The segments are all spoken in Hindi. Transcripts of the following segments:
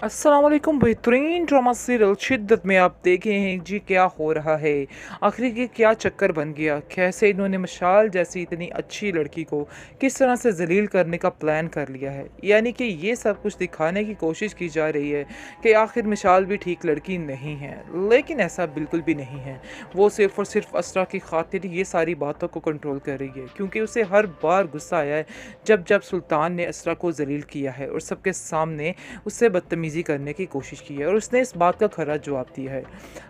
अस्सलाम वालेकुम। बेहतरीन ड्रामा सीरियल शिद्दत में आप देखे हैं जी क्या हो रहा है। आखिर ये क्या चक्कर बन गया, कैसे इन्होंने मशाल जैसी इतनी अच्छी लड़की को किस तरह से जलील करने का प्लान कर लिया है। यानी कि ये सब कुछ दिखाने की कोशिश की जा रही है कि आखिर मशाल भी ठीक लड़की नहीं है, लेकिन ऐसा बिल्कुल भी नहीं है। वो सिर्फ और सिर्फ असरा की खातिर ये सारी बातों को कंट्रोल कर रही है, क्योंकि उसे हर बार गुस्सा आया है जब जब सुल्तान ने असरा को जलील किया है और सबके सामने उससे बदतमीज़ी करने की कोशिश की है और उसने इस बात का खरा जवाब दिया है।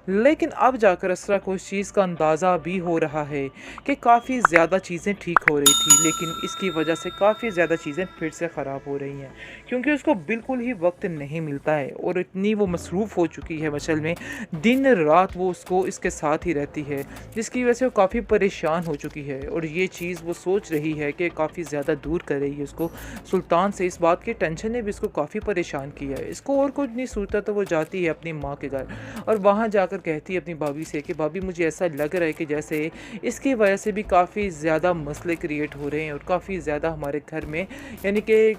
लेकिन अब जाकर असरा को इस चीज़ का अंदाज़ा भी हो रहा है कि काफ़ी ज़्यादा चीज़ें ठीक हो रही थी, लेकिन इसकी वजह से काफ़ी ज़्यादा चीज़ें फिर से ख़राब हो रही हैं, क्योंकि उसको बिल्कुल ही वक्त नहीं मिलता है और इतनी वो मसरूफ़ हो चुकी है मशल में, दिन रात वो उसको इसके साथ ही रहती है, जिसकी वजह से वो काफ़ी परेशान हो चुकी है। और ये चीज़ वो सोच रही है कि काफ़ी ज़्यादा दूर कर रही है उसको सुल्तान से। इस बात की टेंशन ने भी इसको काफ़ी परेशान किया है। इसको और कुछ नहीं सूझता तो वो जाती है अपनी माँ के घर और वहाँ जाकर कहती है अपनी भाभी से कि भाभी मुझे ऐसा लग रहा है कि जैसे इसकी वजह से भी काफ़ी ज़्यादा मसले क्रिएट हो रहे हैं और काफ़ी ज़्यादा हमारे घर में यानी कि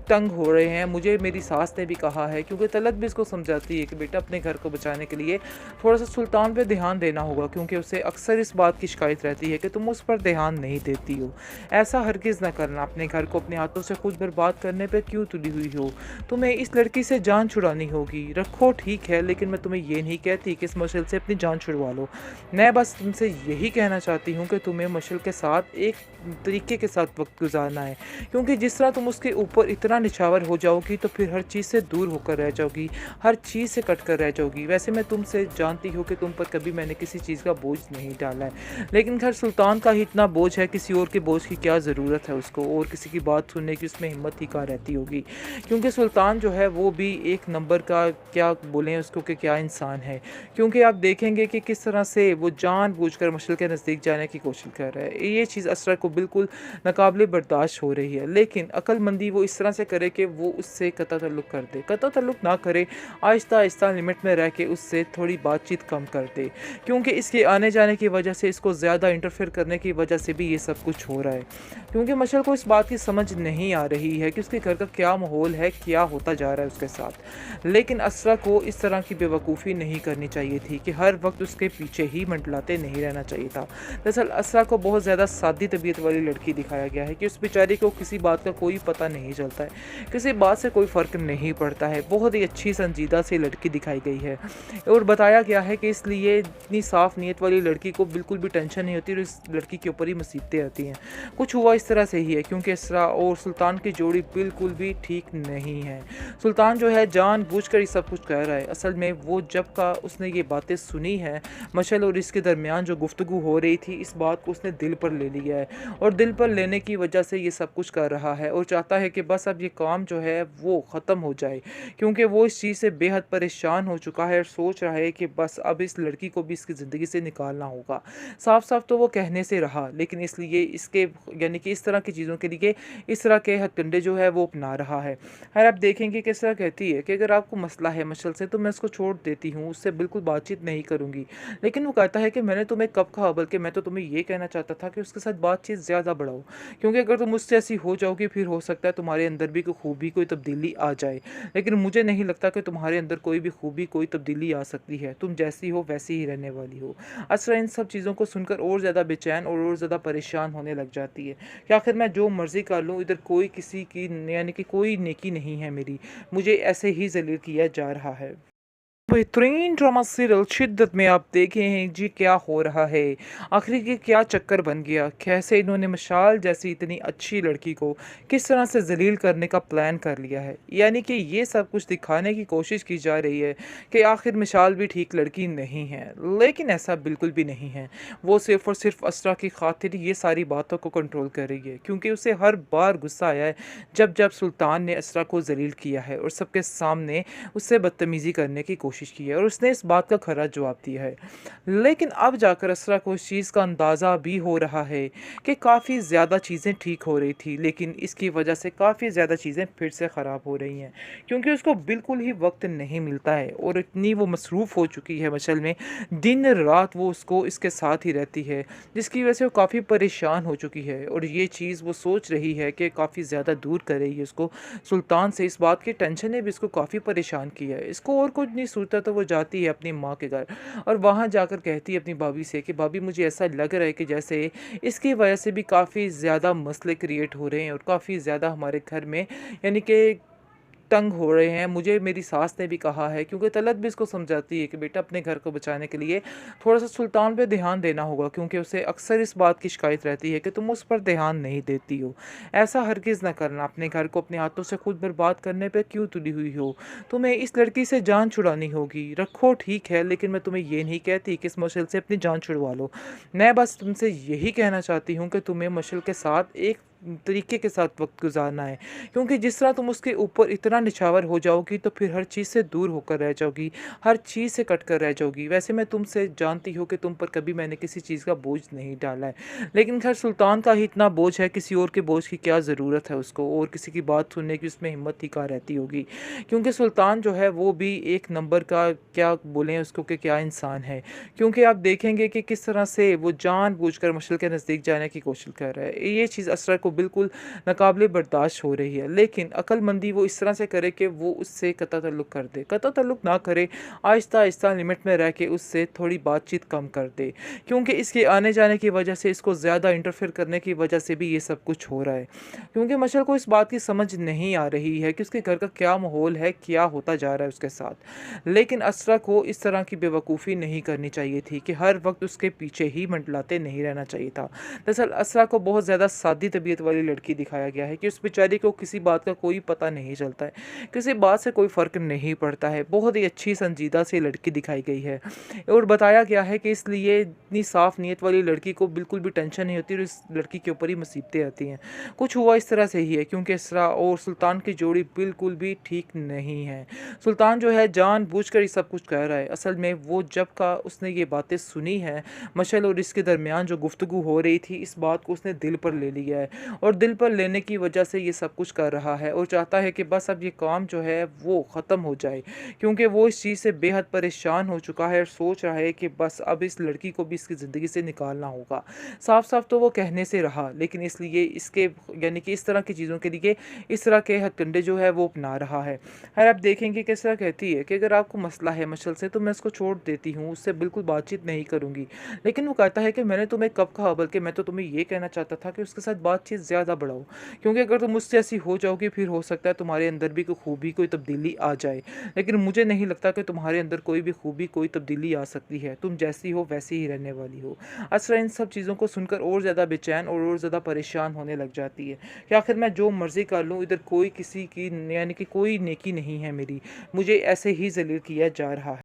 तंग हो रहे हैं। मुझे मेरी सास ने भी कहा है, क्योंकि तलत भी इसको समझाती है कि बेटा अपने घर को बचाने के लिए थोड़ा सा सुल्तान पे ध्यान देना होगा, क्योंकि उसे अक्सर इस बात की शिकायत रहती है कि तुम उस पर ध्यान नहीं देती हो। ऐसा हरगिज़ ना करना, अपने घर को अपने हाथों से खुद बर्बाद करने पे क्यों तुली हुई हो। तुम्हें इस लड़की से जान छुड़ानी होगी, रखो ठीक है, लेकिन मैं तुम्हें ये नहीं कहती कि इस मशल से अपनी जान छुड़वा लो। मैं बस तुमसे यही कहना चाहती हूँ कि तुम्हें मशल के साथ एक तरीके के साथ वक्त गुजारना है, क्योंकि जिस तरह तुम उसके ऊपर इतना निछावर हो जाओगी तो फिर हर चीज़ से दूर होकर रह जाओगी, हर चीज़ से कट कर रह जाओगी। वैसे मैं तुमसे जानती हूँ कि तुम पर कभी मैंने किसी चीज़ का बोझ नहीं डाला है, लेकिन खैर सुल्तान का ही इतना बोझ है, किसी और के बोझ की क्या ज़रूरत है उसको, और किसी की बात सुनने की उसमें हिम्मत ही कहाँ रहती होगी, क्योंकि सुल्तान जो है वो भी एक नंबर का क्या बोलें उसको कि क्या इंसान है। क्योंकि आप देखेंगे कि किस तरह से वो जानबूझकर मशल के नज़दीक जाने की कोशिश कर रहा है। ये चीज़ असरा को बिल्कुल नाकाबिले बर्दाश्त हो रही है, लेकिन अक्लमंदी वो इस तरह से करे कि वो उससे कता ताल्लुक़ कर दे, कता ताल्लुक़ ना करे, आहिस्ता आहिस्ता लिमिट में रह के उससे थोड़ी बातचीत कम कर दे, क्योंकि इसके आने जाने की वजह से, इसको ज़्यादा इंटरफेयर करने की वजह से भी ये सब कुछ हो रहा है। क्योंकि मशल को इस बात की समझ नहीं आ रही है कि उसके घर का क्या माहौल है, क्या होता जा रहा है उसके साथ। लेकिन असरा को इस तरह की बेवकूफ़ी नहीं करनी चाहिए थी कि हर वक्त उसके पीछे ही मंडलाते नहीं रहना चाहिए था। दरअसल असरा को बहुत ज़्यादा सादी तबीयत वाली लड़की दिखाया गया है कि उस बेचारी को किसी बात का कोई पता नहीं चलता है, किसी बात से कोई फ़र्क नहीं पड़ता है। बहुत ही अच्छी संजीदा सी लड़की दिखाई गई है और बताया गया है कि इसलिए इतनी साफ़ नीयत वाली लड़की को बिल्कुल भी टेंशन नहीं होती और इस लड़की के ऊपर ही मुसीबतें आती हैं। कुछ हुआ इस तरह से ही है, क्योंकि इसरा और सुल्तान की जोड़ी बिल्कुल भी ठीक नहीं है। सुल्तान जो है जानबूझकर ये सब कुछ कह रहा है। असल में वो जब का उसने ये बातें सुनी हैं, मशल और इसके दरमियान जो गुफ्तगू हो रही थी, इस बात को उसने दिल पर ले लिया है और दिल पर लेने की वजह से ये सब कुछ कर रहा है और चाहता है कि बस अब ये काम जो है वो ख़त्म हो जाए, क्योंकि वो इस चीज़ से बेहद परेशान हो चुका है और सोच रहा है कि बस अब इस लड़की को भी इसकी ज़िंदगी से निकालना होगा। साफ साफ तो वो कहने से रहा, लेकिन इसलिए इसके यानी कि इस तरह की चीज़ों के लिए इस तरह के हथकंडे जो है वो अपना रहा है। खैर आप देखेंगे किस तरह कहती है कि अगर आपको मसला है मशल से तो मैं उसको छोड़ देती हूँ, उससे बिल्कुल बातचीत नहीं करूँगी। लेकिन वो कहता है कि मैंने तुम्हें कब कहा, बल्कि मैं तो तुम्हें ये कहना चाहता था कि उसके साथ बातचीत ज़्यादा बढ़ाओ, क्योंकि अगर तुम मुझसे ऐसी हो जाओगी फिर हो सकता है तुम्हारे अंदर भी कोई खूबी, कोई तब्दीली आ जाए। लेकिन मुझे नहीं लगता कि तुम्हारे अंदर कोई भी खूबी, कोई तब्दीली आ सकती है। तुम जैसी हो वैसी ही रहने वाली हो। असरा इन सब चीज़ों को सुनकर और ज़्यादा बेचैन और ज़्यादा परेशान होने लग जाती है कि आखिर मैं जो मर्ज़ी कर लूँ, इधर कोई किसी की यानी कि कोई नेकी नहीं है मेरी, मुझे ऐसे ही ज़लील किया जा रहा है। बेहतरीन ड्रामा सीरियल शिद्दत में आप देखे हैं जी क्या हो रहा है। आखिर ये क्या चक्कर बन गया, कैसे इन्होंने मशाल जैसी इतनी अच्छी लड़की को किस तरह से जलील करने का प्लान कर लिया है। यानी कि ये सब कुछ दिखाने की कोशिश की जा रही है कि आखिर मशाल भी ठीक लड़की नहीं है, लेकिन ऐसा बिल्कुल भी नहीं है। वो सिर्फ और सिर्फ असरा की खातिर ये सारी बातों को कंट्रोल कर रही है, क्योंकि उसे हर बार गुस्सा आया है जब जब सुल्तान ने असरा को जलील किया है और सबके सामने उससे बदतमीज़ी करने की कोशिश कोशिश की है और उसने इस बात का खरा जवाब दिया है। लेकिन अब जाकर असरा को इस चीज़ का अंदाज़ा भी हो रहा है कि काफ़ी ज़्यादा चीज़ें ठीक हो रही थी, लेकिन इसकी वजह से काफ़ी ज़्यादा चीज़ें फिर से ख़राब हो रही हैं, क्योंकि उसको बिल्कुल ही वक्त नहीं मिलता है और इतनी वो मसरूफ़ हो चुकी है मशल में, दिन रात वो उसको इसके साथ ही रहती है, जिसकी वजह से वो काफ़ी परेशान हो चुकी है और ये चीज़ वो सोच रही है कि काफ़ी ज़्यादा दूर कर रही है उसको सुल्तान से। इस बात की टेंशन ने भी इसको काफ़ी परेशान किया है। इसको और कुछ नहीं सूझता तो वो जाती है अपनी माँ के घर और वहाँ जाकर कहती है अपनी भाभी से कि भाभी मुझे ऐसा लग रहा है कि जैसे इसकी वजह से भी काफ़ी ज़्यादा मसले क्रिएट हो रहे हैं और काफ़ी ज़्यादा हमारे घर में यानी कि तंग हो रहे हैं। मुझे मेरी सास ने भी कहा है, क्योंकि तलत भी इसको समझाती है कि बेटा अपने घर को बचाने के लिए थोड़ा-सा सुल्तान पे ध्यान देना होगा, क्योंकि उसे अक्सर इस बात की शिकायत रहती है कि तुम उस पर ध्यान नहीं देती हो। ऐसा हरगिज़ ना करना, अपने घर को अपने हाथों से खुद बर्बाद करने पे क्यों तुली हुई हो? तुम्हें इस लड़की से जान छुड़ानी होगी। रखो ठीक है, लेकिन मैं तुम्हें ये नहीं कहती कि इस मशल से अपनी जान छुड़वा लो। मैं बस तुमसे यही कहना चाहती हूँ कि तुम्हें मशल के साथ एक तरीके के साथ वक़्त गुज़ारना है, क्योंकि जिस तरह तुम उसके ऊपर इतना निछावर हो जाओगी तो फिर हर चीज़ से दूर होकर रह जाओगी, हर चीज़ से कट कर रह जाओगी। वैसे मैं तुमसे जानती हूँ कि तुम पर कभी मैंने किसी चीज़ का बोझ नहीं डाला है, लेकिन ख़ैर सुल्तान का ही इतना बोझ है, किसी और के बोझ की क्या ज़रूरत है उसको, और किसी की बात सुनने की उसमें हिम्मत ही कहाँ रहती होगी। क्योंकि सुल्तान जो है वो भी एक नंबर का, क्या बोलें उसको, कि क्या इंसान है। क्योंकि आप देखेंगे कि किस तरह से वो जानबूझकर मशअल के नज़दीक जाने की कोशिश कर रहा है। ये चीज़ असरा को बिल्कुल नाकाबिले बर्दाश्त हो रही है, लेकिन अक्लमंदी वो इस तरह से करे कि वो उससे कता ताल्लुक़ कर दे। कता ताल्लुक़ ना करे, आहिस्ता-आहिस्ता लिमिट में रह के उससे थोड़ी बातचीत कम कर दे, क्योंकि इसके आने जाने की वजह से, इसको ज़्यादा इंटरफेयर करने की वजह से भी ये सब कुछ हो रहा है। क्योंकि मशअल को इस बात की समझ नहीं आ रही है कि उसके घर का क्या माहौल है, क्या होता जा रहा है उसके साथ। लेकिन असरा को इस तरह की बेवकूफ़ी नहीं करनी चाहिए थी कि हर वक़्त उसके पीछे ही मंडलाते नहीं रहना चाहिए था। दरअसल असरा को बहुत ज़्यादा सादी तबीयत वाली लड़की दिखाया गया है कि उस बेचारी को किसी बात का कोई पता नहीं चलता है, किसी बात से कोई फ़र्क नहीं पड़ता है। बहुत ही अच्छी संजीदा सी लड़की दिखाई गई है और बताया गया है कि इसलिए इतनी साफ़ नीयत वाली लड़की को बिल्कुल भी टेंशन नहीं होती और इस लड़की के ऊपर ही मुसीबतें आती हैं। कुछ हुआ इस तरह से ही है, क्योंकि इसरा और सुल्तान की जोड़ी बिल्कुल भी ठीक नहीं है। सुल्तान जो है जानबूझकर ये सब कुछ कह रहा है। असल में वो जब का उसने ये बातें सुनी हैं, मशअल और इसके दरमियान जो गुफ्तगू हो रही थी, इस बात को उसने दिल पर ले लिया है और दिल पर लेने की वजह से ये सब कुछ कर रहा है और चाहता है कि बस अब ये काम जो है वो ख़त्म हो जाए, क्योंकि वो इस चीज़ से बेहद परेशान हो चुका है और सोच रहा है कि बस अब इस लड़की को भी इसकी ज़िंदगी से निकालना होगा। साफ साफ तो वो कहने से रहा, लेकिन इसलिए इसके यानी कि इस तरह की चीज़ों के लिए इस तरह के हथकंडे जो है वो अपना रहा है। खैर आप देखेंगे किस तरह कहती है कि अगर आपको मसला है मशल से तो मैं इसको छोड़ देती हूँ, उससे बिल्कुल बातचीत नहीं करूँगी। लेकिन वो कहता है कि मैंने तुम्हें कब कहा, बल्कि मैं तो तुम्हें ये कहना चाहता था कि उसके साथ बातचीत ज़्यादा बढ़ाओ, क्योंकि अगर तुम मुझसे ऐसी हो जाओगी फिर हो सकता है तुम्हारे अंदर भी कोई खूबी, कोई तब्दीली आ जाए। लेकिन मुझे नहीं लगता कि तुम्हारे अंदर कोई भी खूबी, कोई तब्दीली आ सकती है। तुम जैसी हो वैसी ही रहने वाली हो। असरा इन सब चीज़ों को सुनकर और ज़्यादा बेचैन और ज़्यादा परेशान होने लग जाती है कि आखिर मैं जो मर्ज़ी कर लूँ, इधर कोई किसी की यानी कि कोई नेकी नहीं है मेरी, मुझे ऐसे ही ज़लील किया जा रहा है।